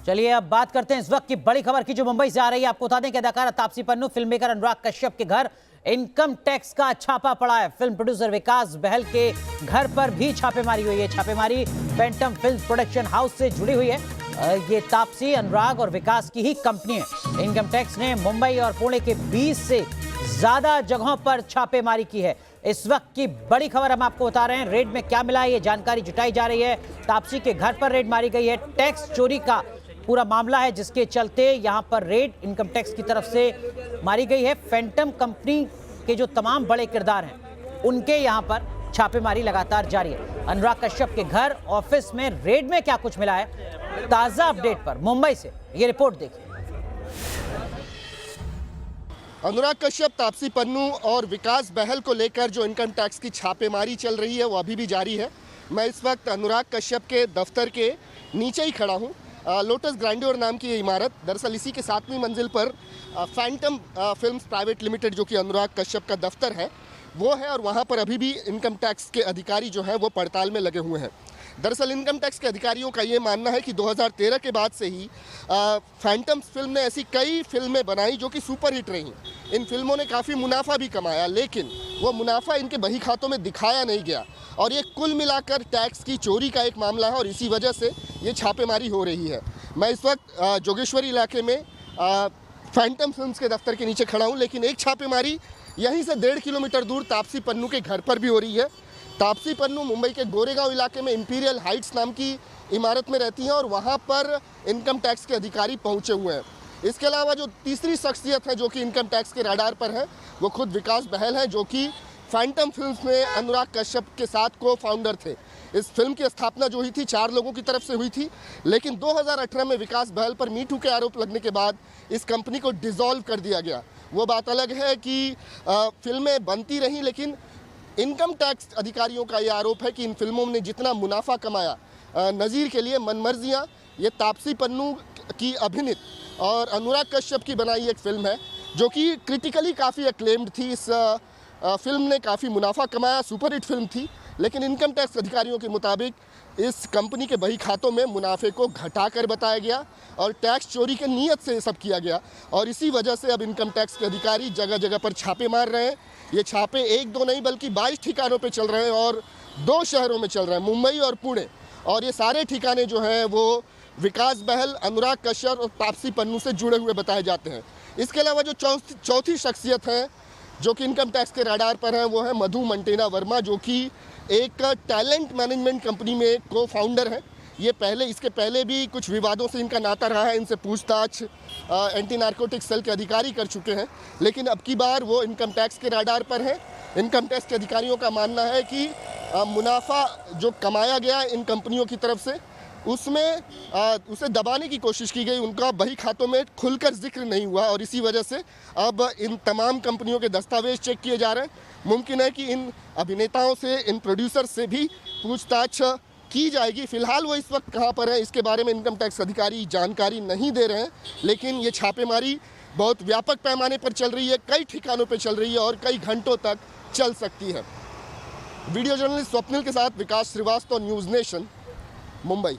चलिए अब बात करते हैं इस वक्त की बड़ी खबर की जो मुंबई से आ रही है। आपको बता दें कि अदाकारा तापसी पन्नू, फिल्म मेकर अनुराग कश्यप के घर इनकम टैक्स का छापा पड़ा है। फिल्म प्रोड्यूसर विकास बहल के घर पर भी छापेमारी हुई है। छापेमारी फैंटम फिल्म प्रोडक्शन हाउस से जुड़ी हुई है। ये तापसी, अनुराग और विकास की ही कंपनी है। इनकम टैक्स ने मुंबई और पुणे के 20 से ज्यादा जगहों पर छापेमारी की है। इस वक्त की बड़ी खबर हम आपको बता रहे हैं। रेड में क्या मिला है ये जानकारी जुटाई जा रही है। तापसी के घर पर रेड मारी गई है। टैक्स चोरी का पूरा मामला है जिसके चलते यहां पर रेड इनकम टैक्स की तरफ से मारी गई है। फैंटम कंपनी के जो तमाम बड़े किरदार हैं उनके यहां पर छापेमारी लगातार जारी है। अनुराग कश्यप के घर, ऑफिस में रेड में क्या कुछ मिला है, ताजा अपडेट पर मुंबई से ये रिपोर्ट देखिए। अनुराग कश्यप, तापसी पन्नू और विकास बहल को लेकर जो इनकम टैक्स की छापेमारी चल रही है वो अभी भी जारी है। मैं इस वक्त अनुराग कश्यप के दफ्तर के नीचे ही खड़ा हूँ। लोटस ग्रैंडियोर नाम की ये इमारत, दरअसल इसी के 7वीं मंजिल पर फैंटम फिल्म्स प्राइवेट लिमिटेड जो कि अनुराग कश्यप का दफ्तर है वो है, और वहाँ पर अभी भी इनकम टैक्स के अधिकारी जो हैं वो पड़ताल में लगे हुए हैं। दरअसल इनकम टैक्स के अधिकारियों का ये मानना है कि 2013 के बाद से ही फैंटम फिल्म ने ऐसी कई फिल्में बनाई जो कि सुपरहिट रहीं। इन फिल्मों ने काफ़ी मुनाफा भी कमाया, लेकिन वो मुनाफा इनके बही खातों में दिखाया नहीं गया, और ये कुल मिलाकर टैक्स की चोरी का एक मामला है, और इसी वजह से ये छापेमारी हो रही है। मैं इस वक्त जोगेश्वरी इलाके में फैंटम फिल्म्स के दफ्तर के नीचे खड़ा हूँ, लेकिन एक छापेमारी यहीं से 1.5 किलोमीटर दूर तापसी पन्नू के घर पर भी हो रही है। तापसी पन्नू मुंबई के गोरेगांव इलाके में इंपीरियल हाइट्स नाम की इमारत में रहती हैं, और वहाँ पर इनकम टैक्स के अधिकारी पहुँचे हुए हैं। इसके अलावा जो तीसरी शख्सियत है जो कि इनकम टैक्स के रडार पर है वो खुद विकास बहल है, जो कि फैंटम फिल्म्स में अनुराग कश्यप के साथ को फाउंडर थे। इस फिल्म की स्थापना जो हुई थी 4 लोगों की तरफ से हुई थी, लेकिन 2018 में विकास बहल पर मीटू के आरोप लगने के बाद इस कंपनी को डिसॉल्व कर दिया गया। वो बात अलग है कि फिल्में बनती रहीं, लेकिन इनकम टैक्स अधिकारियों का ये आरोप है कि इन फिल्मों ने जितना मुनाफा कमाया, नज़ीर के लिए मनमर्जियाँ, ये तापसी पन्नू की अभिनीत और अनुराग कश्यप की बनाई एक फ़िल्म है जो कि क्रिटिकली काफ़ी एक्लेम्ड थी। इस फिल्म ने काफ़ी मुनाफा कमाया, सुपरहिट फिल्म थी, लेकिन इनकम टैक्स अधिकारियों के मुताबिक इस कंपनी के बही खातों में मुनाफे को घटाकर बताया गया और टैक्स चोरी के नीयत से ये सब किया गया, और इसी वजह से अब इनकम टैक्स के अधिकारी जगह जगह पर छापे मार रहे हैं। ये छापे 1-2 नहीं बल्कि 22 ठिकानों पे चल रहे हैं, और 2 शहरों में चल रहे हैं, मुंबई और पुणे। और ये सारे ठिकाने जो हैं वो विकास बहल, अनुराग कश्यप और तापसी पन्नू से जुड़े हुए बताए जाते हैं। इसके अलावा जो चौथी शख्सियत है जो कि इनकम टैक्स के रडार पर है वो है मधु मंटेना वर्मा, जो कि एक टैलेंट मैनेजमेंट कंपनी में को फाउंडर है। ये इसके पहले भी कुछ विवादों से इनका नाता रहा है। इनसे पूछताछ एंटी नार्कोटिक्स सेल के अधिकारी कर चुके हैं, लेकिन अब की बार वो इनकम टैक्स के रडार पर है। इनकम टैक्स के अधिकारियों का मानना है कि मुनाफा जो कमाया गया इन कंपनियों की तरफ से उसमें उसे दबाने की कोशिश की गई, उनका बही खातों में खुलकर जिक्र नहीं हुआ, और इसी वजह से अब इन तमाम कंपनियों के दस्तावेज चेक किए जा रहे हैं। मुमकिन है कि इन अभिनेताओं से, इन प्रोड्यूसर से भी पूछताछ की जाएगी। फिलहाल वो इस वक्त कहाँ पर है इसके बारे में इनकम टैक्स अधिकारी जानकारी नहीं दे रहे हैं, लेकिन ये छापेमारी बहुत व्यापक पैमाने पर चल रही है, कई ठिकानों पर चल रही है और कई घंटों तक चल सकती है। वीडियो जर्नलिस्ट स्वप्निल के साथ विकास श्रीवास्तव, न्यूज़ नेशन, मुंबई।